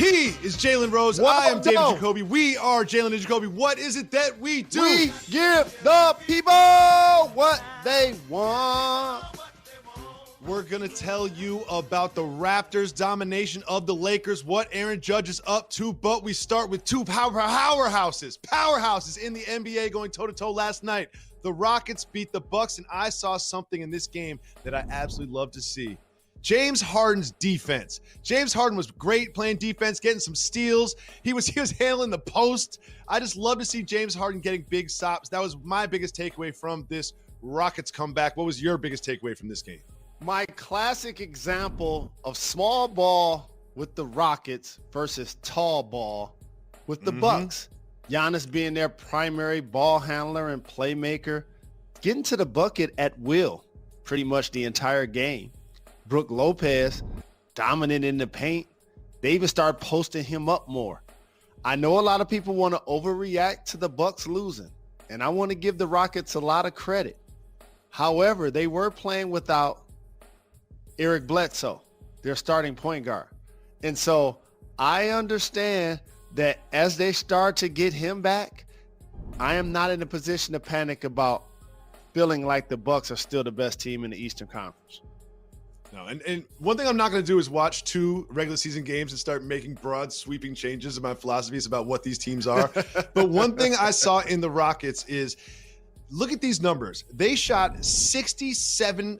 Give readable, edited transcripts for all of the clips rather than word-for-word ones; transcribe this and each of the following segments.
He is Jalen Rose. Whoa, I am David no. Jacoby. We are Jalen and Jacoby. What is it that we do? We give the people what they want. We're going to tell you about the Raptors' domination of the Lakers, what Aaron Judge is up to, but we start with two powerhouses in the NBA going toe-to-toe last night. The Rockets beat the Bucks, and I saw something in this game that I absolutely love to see. James Harden's defense. James Harden was great playing defense, getting some steals. He was handling the post. I just love to see James Harden getting big stops. That was my biggest takeaway from this Rockets comeback. What was your biggest takeaway from this game? My classic example of small ball with the Rockets versus tall ball with the Bucks. Giannis being their primary ball handler and playmaker, getting to the bucket at will pretty much the entire game. Brook Lopez dominant in the paint. They even start posting him up more. I know a lot of people want to overreact to the Bucks losing, and I want to give the Rockets a lot of credit. However, they were playing without Eric Bledsoe, their starting point guard. And so I understand that as they start to get him back, I am not in a position to panic about feeling like the Bucks are still the best team in the Eastern Conference. No, and one thing I'm not going to do is watch two regular season games and start making broad sweeping changes in my philosophies about what these teams are. But one thing I saw in the Rockets is, look at these numbers. They shot 67%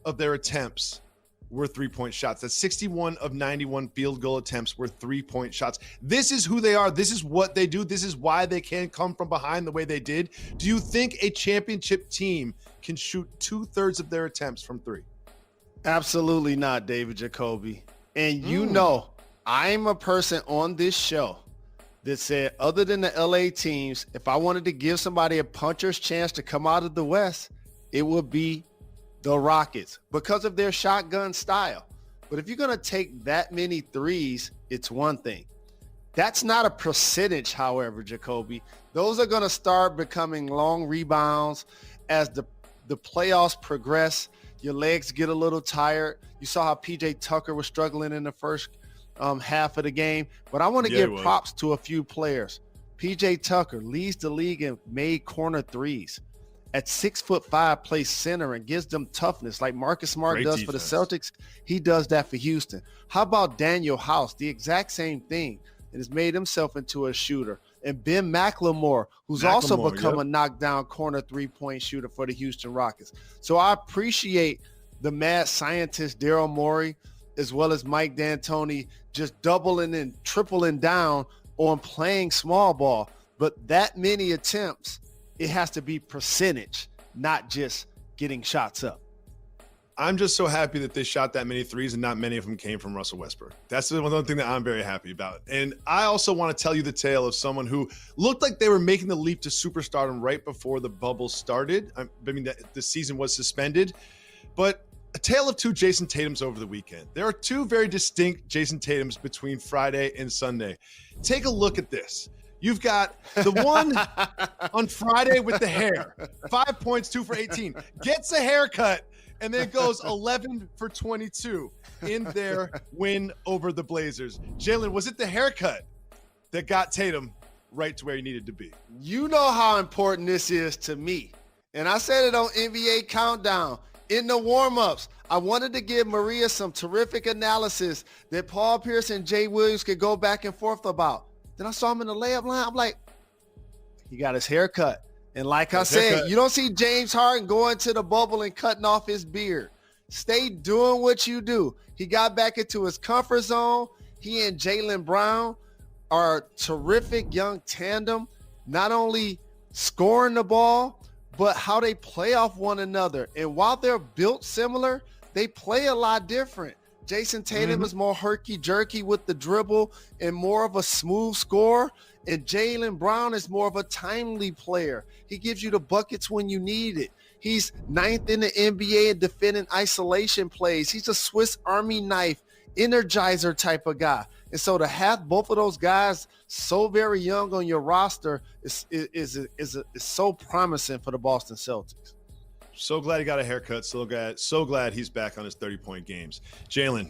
of their attempts were three-point shots. That's 61 of 91 field goal attempts were three-point shots. This is who they are. This is what they do. This is why they can come from behind the way they did. Do you think a championship team can shoot 2/3 of their attempts from three? Absolutely not, David Jacoby. And you know, I'm a person on this show that said, other than the LA teams, if I wanted to give somebody a puncher's chance to come out of the West, it would be the Rockets because of their shotgun style. But if you're going to take that many threes, it's one thing. That's not a percentage, however, Jacoby. Those are going to start becoming long rebounds as the playoffs progress. Your legs get a little tired. You saw how PJ Tucker was struggling in the first half of the game. But I want to give props to a few players. PJ Tucker leads the league in made corner threes. At 6'5", plays center and gives them toughness like Marcus Smart does for the Celtics. He does that for Houston. How about Daniel House? The exact same thing. And has made himself into a shooter. And Ben McLemore, who's also become a knockdown corner three-point shooter for the Houston Rockets. So I appreciate the mad scientist Daryl Morey as well as Mike D'Antoni just doubling and tripling down on playing small ball. But that many attempts, it has to be percentage, not just getting shots up. I'm just so happy that they shot that many threes and not many of them came from Russell Westbrook. That's the one thing that I'm very happy about. And I also want to tell you the tale of someone who looked like they were making the leap to superstardom right before the bubble started. I mean, the season was suspended. But a tale of two Jayson Tatums over the weekend. There are two very distinct Jayson Tatums between Friday and Sunday. Take a look at this. You've got the one on Friday with the hair, 5 points, 2 for 18, gets a haircut, and then goes 11 for 22 in their win over the Blazers. Jalen, was it the haircut that got Tatum right to where he needed to be? You know how important this is to me. And I said it on NBA Countdown. In the warm-ups, I wanted to give Maria some terrific analysis that Paul Pierce and Jay Williams could go back and forth about. Then I saw him in the layup line. I'm like, he got his hair cut. And like I said, you don't see James Harden going to the bubble and cutting off his beard. Stay doing what you do. He got back into his comfort zone. He and Jaylen Brown are a terrific young tandem, not only scoring the ball, but how they play off one another. And while they're built similar, they play a lot different. Jayson Tatum is more herky-jerky with the dribble and more of a smooth scorer. And Jaylen Brown is more of a timely player. He gives you the buckets when you need it. He's 9th in the NBA in defending isolation plays. He's a Swiss Army knife, energizer type of guy. And so to have both of those guys so very young on your roster is so promising for the Boston Celtics. So glad he got a haircut. So glad he's back on his 30-point games. Jalen,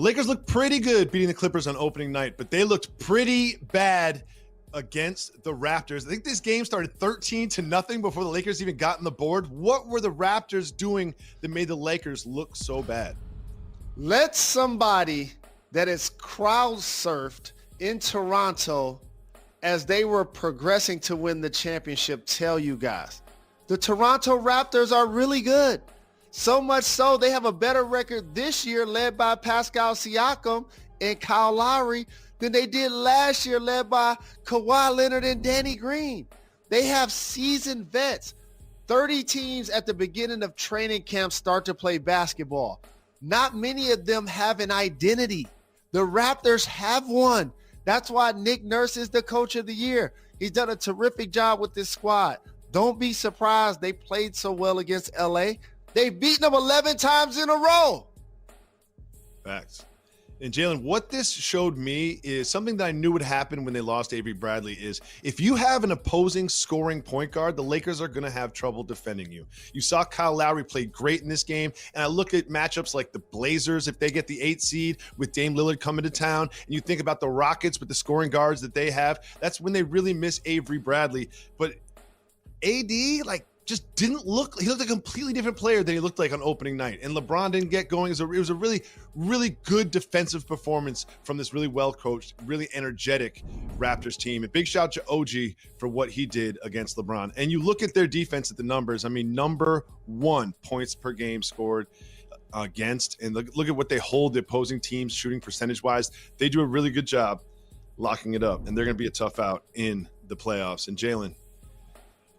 The Lakers looked pretty good beating the Clippers on opening night, but they looked pretty bad against the Raptors. I think this game started 13-0 before the Lakers even got on the board. What were the Raptors doing that made the Lakers look so bad? Let somebody that is crowd surfed in Toronto as they were progressing to win the championship tell you guys. The Toronto Raptors are really good. So much so they have a better record this year led by Pascal Siakam and Kyle Lowry than they did last year led by Kawhi Leonard and Danny Green. They have seasoned vets. 30 teams at the beginning of training camp start to play basketball. Not many of them have an identity. The Raptors have one. That's why Nick Nurse is the coach of the year. He's done a terrific job with this squad. Don't be surprised they played so well against LA. They've beaten them 11 times in a row. Facts. And Jalen, what this showed me is something that I knew would happen when they lost Avery Bradley is if you have an opposing scoring point guard, the Lakers are going to have trouble defending you. You saw Kyle Lowry play great in this game. And I look at matchups like the Blazers, if they get the 8th seed with Dame Lillard coming to town, and you think about the Rockets with the scoring guards that they have, that's when they really miss Avery Bradley. But AD, just didn't look, he looked a completely different player than he looked like on opening night. And LeBron didn't get going. It was a really, really good defensive performance from this really well-coached, really energetic Raptors team. And big shout out to OG for what he did against LeBron. And you look at their defense at the numbers. I mean, number 1 points per game scored against. And look at what they hold the opposing teams shooting percentage-wise. They do a really good job locking it up. And they're going to be a tough out in the playoffs. And Jalen,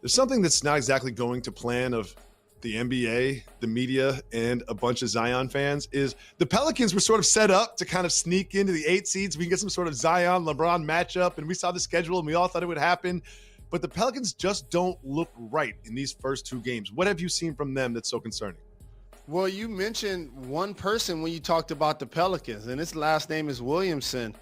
there's something that's not exactly going to plan of the NBA, the media, and a bunch of Zion fans is the Pelicans were sort of set up to kind of sneak into the 8 seeds. We can get some sort of Zion-LeBron matchup, and we saw the schedule, and we all thought it would happen. But the Pelicans just don't look right in these first 2 games. What have you seen from them that's so concerning? Well, you mentioned one person when you talked about the Pelicans, and his last name is Williamson.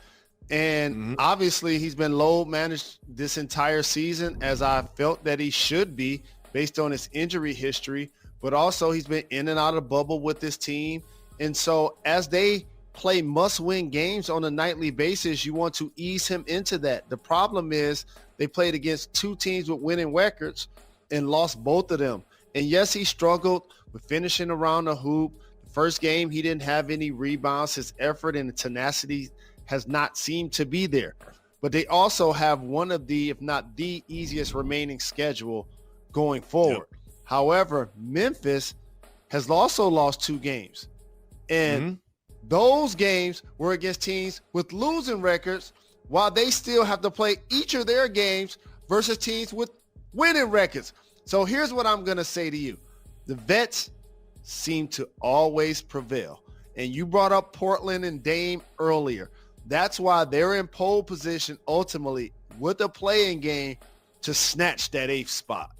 And obviously he's been load managed this entire season, as I felt that he should be based on his injury history, but also he's been in and out of the bubble with this team. And so as they play must-win games on a nightly basis, you want to ease him into that. The problem is they played against 2 teams with winning records and lost both of them. And yes, he struggled with finishing around the hoop. The first game, he didn't have any rebounds. His effort and tenacity has not seemed to be there. But they also have one of the, if not the easiest remaining schedule going forward. Yep. However, Memphis has also lost 2 games. And those games were against teams with losing records, while they still have to play each of their games versus teams with winning records. So here's what I'm going to say to you. The vets seem to always prevail. And you brought up Portland and Dame earlier. That's why they're in pole position ultimately with a playing game to snatch that 8th spot.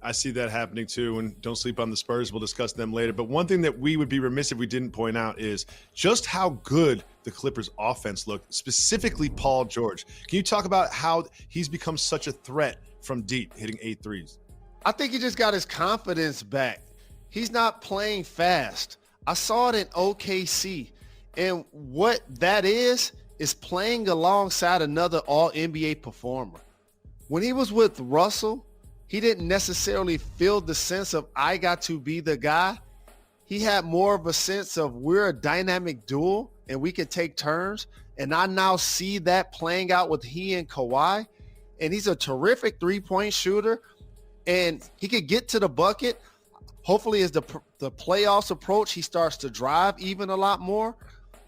I see that happening too, and don't sleep on the Spurs. We'll discuss them later. But one thing that we would be remiss if we didn't point out is just how good the Clippers offense looked, specifically Paul George. Can you talk about how he's become such a threat from deep, hitting 8 threes? I think he just got his confidence back. He's not playing fast. I saw it in OKC. And what that is playing alongside another all-NBA performer. When he was with Russell, he didn't necessarily feel the sense of, I got to be the guy. He had more of a sense of, we're a dynamic duo and we can take turns. And I now see that playing out with he and Kawhi. And he's a terrific 3-point shooter. And he could get to the bucket. Hopefully as the playoffs approach, he starts to drive even a lot more.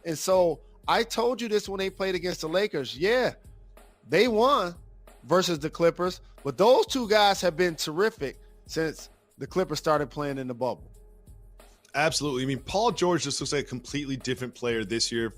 And so I told you this when they played against the Lakers. Yeah, they won versus the Clippers, but those 2 guys have been terrific since the Clippers started playing in the bubble. Absolutely. I mean, Paul George just looks like a completely different player this year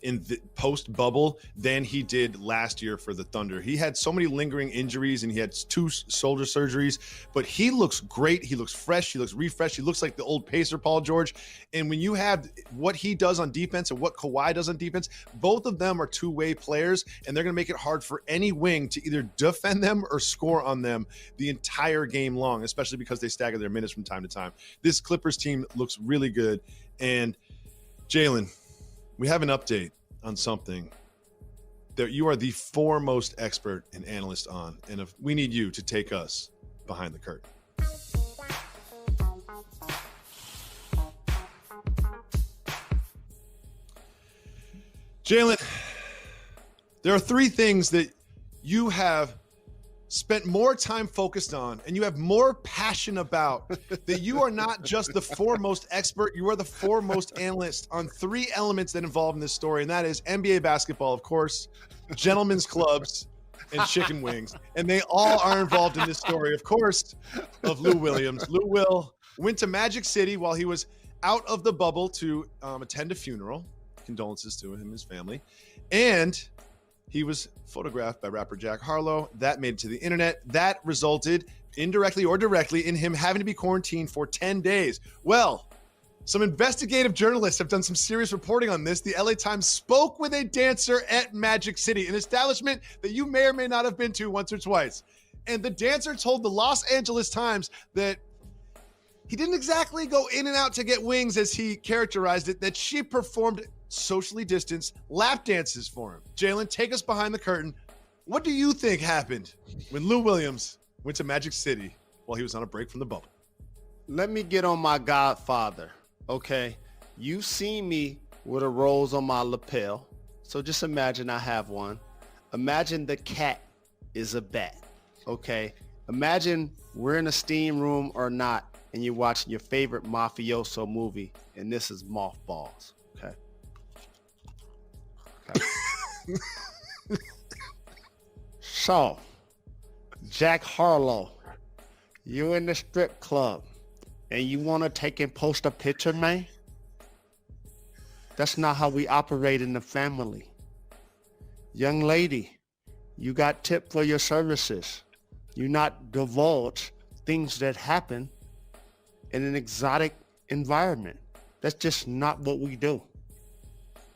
in the post-bubble than he did last year for the Thunder. He had so many lingering injuries and he had 2 shoulder surgeries, but he looks great. He looks fresh. He looks refreshed. He looks like the old Pacer Paul George. And when you have what he does on defense and what Kawhi does on defense, both of them are 2-way players, and they're going to make it hard for any wing to either defend them or score on them the entire game long, especially because they stagger their minutes from time to time. This Clippers team looks really good. And Jalen, we have an update on something that you are the foremost expert and analyst on, and if we need you to take us behind the curtain. Jalen, there are three things that you have spent more time focused on and you have more passion about, that you are not just the foremost expert, you are the foremost analyst on three elements that involve in this story, and that is NBA basketball, of course, gentlemen's clubs, and chicken wings. And they all are involved in this story, of course, of Lou Williams. Lou Will went to Magic City while he was out of the bubble to attend a funeral. Condolences to him and his family. And he was photographed by rapper Jack Harlow. That made it to the internet. That resulted, indirectly or directly, in him having to be quarantined for 10 days. Well, some investigative journalists have done some serious reporting on this. The LA Times spoke with a dancer at Magic City, an establishment that you may or may not have been to once or twice. And the dancer told the Los Angeles Times that he didn't exactly go in and out to get wings, as he characterized it, that she performed socially distanced lap dances for him. Jalen, take us behind the curtain. What do you think happened when Lou Williams went to Magic City while he was on a break from the bubble? Let me get on my Godfather, okay? You see me with a rose on my lapel, so just imagine I have one. Imagine the cat is a bat, okay? Imagine we're in a steam room or not, and you're watching your favorite mafioso movie, and this is Mothballs, okay? So, Jack Harlow, you in the strip club and you want to take and post a picture, man? That's not how we operate in the family. Young lady, you got tipped for your services. You not divulge things that happen in an exotic environment. That's just not what we do.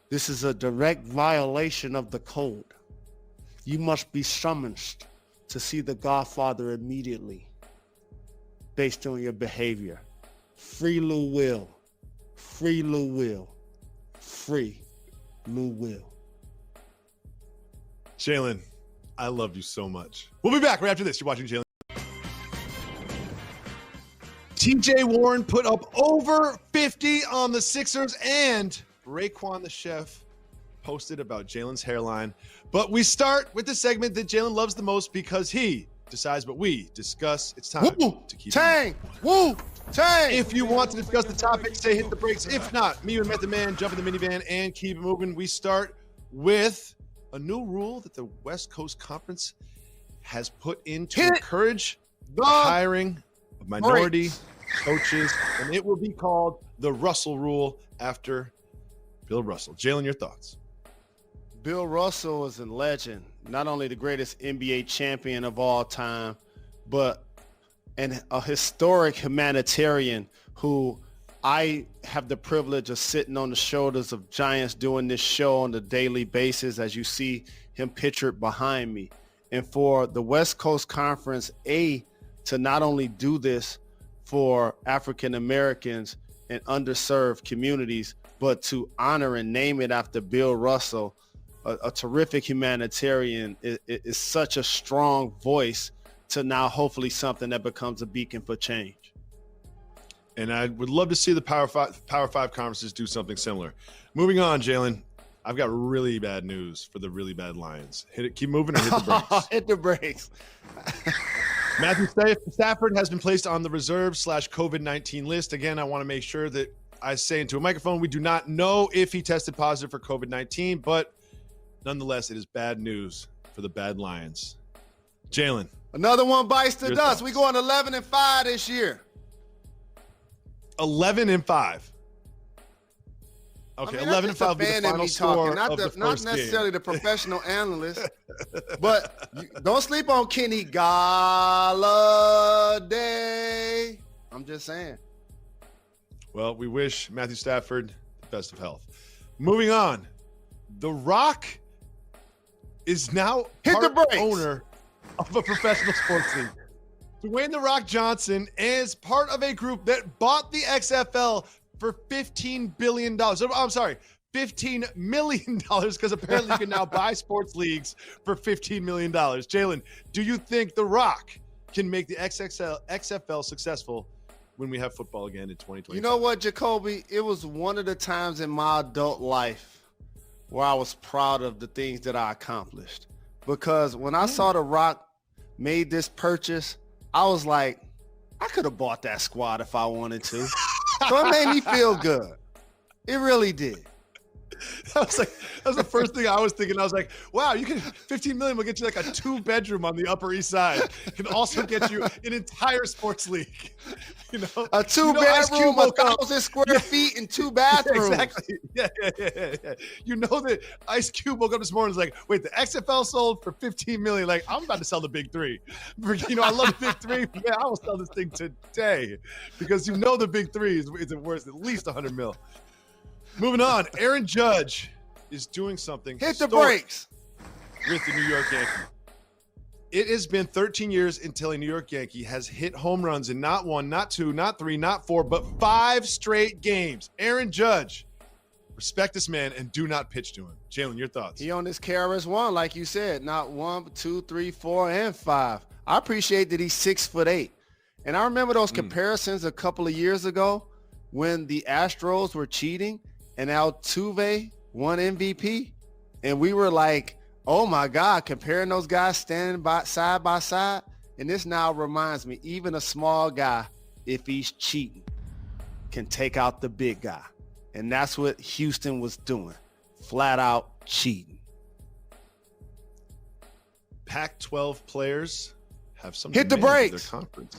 This is a direct violation of the code. You must be summoned to see the Godfather immediately based on your behavior. Free Lou Will. Free Lou Will. Free Lou Will. Jalen, I love you so much. We'll be back right after this. You're watching Jalen. TJ Warren put up over 50 on the Sixers, and Raekwon the chef posted about Jalen's hairline. But we start with the segment that Jalen loves the most because he decides what we discuss. It's time to keep Tang! Woo! Tang! If you want to discuss the topic, say hit the brakes. If not, me and Method Man jump in the minivan and keep it moving. We start with a new rule that the West Coast Conference has put in to encourage the hiring of minority coaches, and it will be called the Russell Rule after Bill Russell. Jalen, your thoughts? Bill Russell is a legend, not only the greatest NBA champion of all time, but a historic humanitarian who I have the privilege of sitting on the shoulders of giants doing this show on a daily basis, as you see him pictured behind me. And for the West Coast Conference, to not only do this for African Americans and underserved communities, but to honor and name it after Bill Russell, a terrific humanitarian, is such a strong voice to now hopefully something that becomes a beacon for change. And I would love to see the Power Five conferences do something similar. Moving on, Jalen, I've got really bad news for the really bad Lions. Hit it, keep moving, or hit the brakes. Hit the brakes. Matthew Stafford has been placed on the reserve/COVID-19 list. Again, I want to make sure that I say into a microphone, we do not know if he tested positive for COVID-19, but nonetheless, it is bad news for the bad Lions. Jalen. Another one bites the dust. We're going 11-5 this year. 11-5. Okay, 11-5 will be the final score of the first not necessarily game. The professional analyst, but don't sleep on Kenny Galladay. I'm just saying. Well, we wish Matthew Stafford the best of health. Moving on, The Rock is now owner of a professional sports league. Dwayne The Rock Johnson is part of a group that bought the XFL for $15 billion. I'm sorry, $15 million, because apparently you can now buy sports leagues for $15 million. Jalen, do you think The Rock can make the XFL successful when we have football again in 2020? You know what, Jacoby? It was one of the times in my adult life where I was proud of the things that I accomplished. Because when I saw The Rock made this purchase, I was like, I could have bought that squad if I wanted to. So it made me feel good. It really did. That was the first thing I was thinking. I was like, wow, you can $15 million will get you like a 2-bedroom on the Upper East Side. It can also get you an entire sports league. You know, a 2-bedroom, 1,000 square feet and 2 bathrooms. Exactly. Yeah. You know that Ice Cube woke up this morning and was like, wait, the XFL sold for $15 million. Like, I'm about to sell the big three. I love the big three. Yeah, I will sell this thing today, because the big three is worth at least $100 million. Moving on, Aaron Judge is doing something. Hit the brakes with the New York Yankees. It has been 13 years until a New York Yankee has hit home runs in not 1, not 2, not 3, not 4, but 5 straight games. Aaron Judge, respect this man and do not pitch to him. Jalen, your thoughts? He on this KRS-One, like you said, not 1, 2, 3, 4, and 5. I appreciate that he's 6'8". And I remember those comparisons a couple of years ago when the Astros were cheating and Altuve won MVP, and we were like, oh my God, comparing those guys standing side by side. And this now reminds me, even a small guy, if he's cheating, can take out the big guy. And that's what Houston was doing, flat out cheating. Pac-12 players have some hit the brakes. Their conference.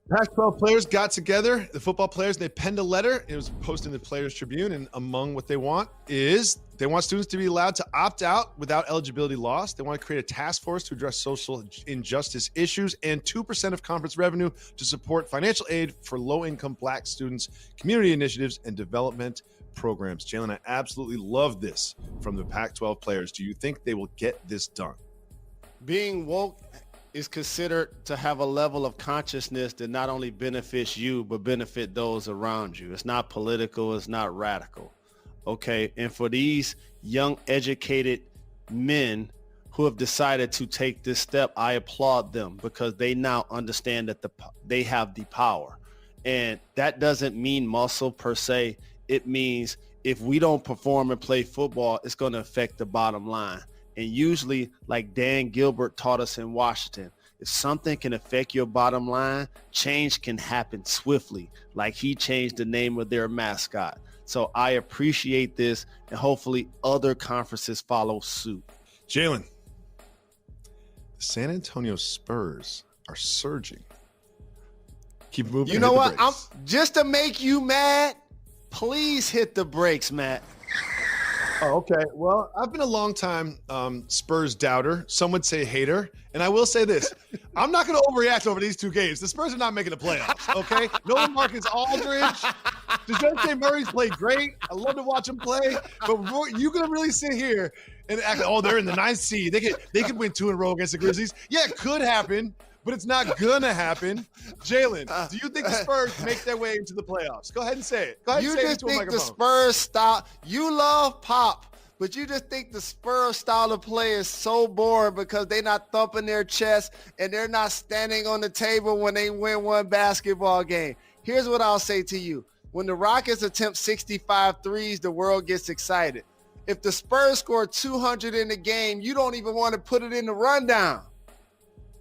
Pac-12 players got together, the football players, they penned a letter. It was posted in the Players Tribune, and among what they want is they want students to be allowed to opt out without eligibility loss. They want to create a task force to address social injustice issues, and 2% of conference revenue to support financial aid for low-income Black students, community initiatives, and development programs. Jalen, I absolutely love this from the Pac-12 players. Do you think they will get this done? Being woke is considered to have a level of consciousness that not only benefits you, but benefit those around you. It's not political. It's not radical. Okay. And for these young, educated men who have decided to take this step, I applaud them, because they now understand that they have the power. And that doesn't mean muscle per se. It means if we don't perform and play football, it's going to affect the bottom line. And usually, like Dan Gilbert taught us in Washington, if something can affect your bottom line, change can happen swiftly, like he changed the name of their mascot. So I appreciate this, and hopefully other conferences follow suit. Jalen, the San Antonio Spurs are surging. Keep moving. You know what? Just to make you mad, please hit the brakes, Matt. Oh, okay. Well, I've been a long time Spurs doubter. Some would say hater. And I will say this. I'm not going to overreact over these 2 games. The Spurs are not making the playoffs, okay? No Marcus Aldridge. DeJounte Murray's played great. I love to watch him play. But you're going to really sit here and act like, oh, they're in the 9th seed. They could win 2 in a row against the Grizzlies. Yeah, it could happen, but it's not going to happen. Jalen, do you think the Spurs make their way into the playoffs? Go ahead and say it. Go ahead and say it into a microphone. You just think the Spurs style, you love Pop, but you just think the Spurs style of play is so boring because they're not thumping their chest and they're not standing on the table when they win one basketball game. Here's what I'll say to you. When the Rockets attempt 65 threes, the world gets excited. If the Spurs score 200 in the game, you don't even want to put it in the rundown.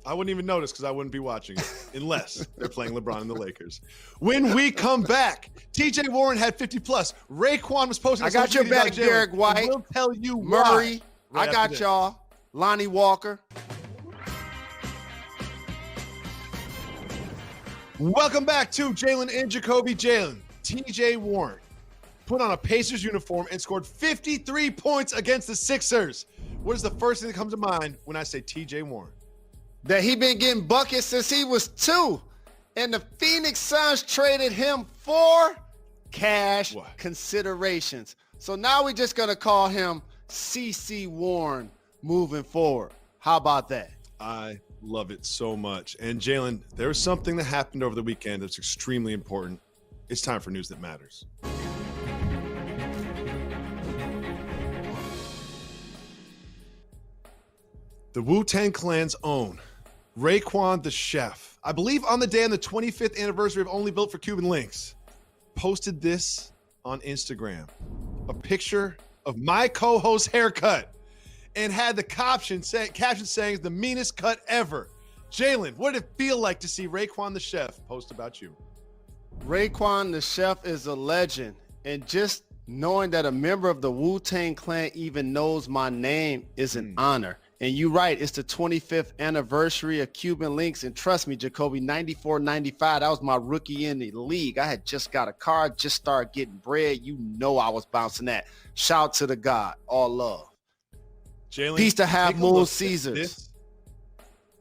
I wouldn't even notice because I wouldn't be watching it unless they're playing LeBron and the Lakers. When we come back, TJ Warren had 50+. Raekwon was posting. I got your back, Derek White. We'll tell you Murray. Right I got y'all. Lonnie Walker. Welcome back to Jalen and Jacoby. Jalen, TJ Warren put on a Pacers uniform and scored 53 points against the Sixers. What is the first thing that comes to mind when I say TJ Warren? That he been getting buckets since he was 2. And the Phoenix Suns traded him for cash considerations. So now we're just going to call him CC Warren moving forward. How about that? I love it so much. And Jalen, there was something that happened over the weekend that's extremely important. It's time for news that matters. The Wu-Tang Clan's own Raekwon the Chef, I believe on the day on the 25th anniversary of Only Built for Cuban Links, posted this on Instagram, a picture of my co-host's haircut, and had the caption saying the meanest cut ever. Jalen, what did it feel like to see Raekwon the Chef post about you? Raekwon the Chef is a legend, and just knowing that a member of the Wu-Tang Clan even knows my name is an honor. And you're right, it's the 25th anniversary of Cuban Links, and trust me, Jacoby, 94, 95, that was my rookie in the league. I had just got a car, just started getting bread. You know I was bouncing that. Shout to the God, all love. Jalen, peace to Half Moon Caesars.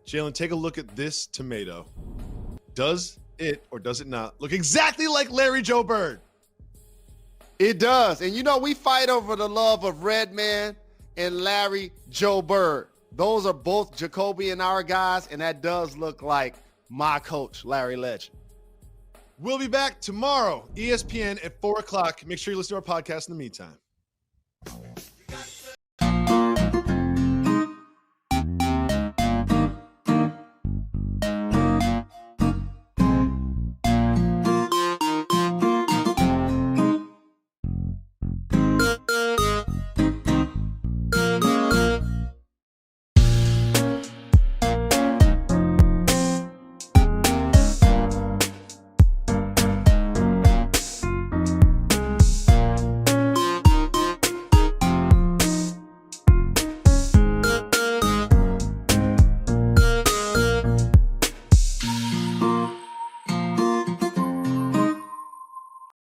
Jalen, take a look at this tomato. Does it or does it not look exactly like Larry Joe Bird? It does. And you know, we fight over the love of Redman and Larry Joe Bird. Those are both Jacoby and our guys, and that does look like my coach, Larry Legend. We'll be back tomorrow, ESPN at 4 o'clock. Make sure you listen to our podcast in the meantime.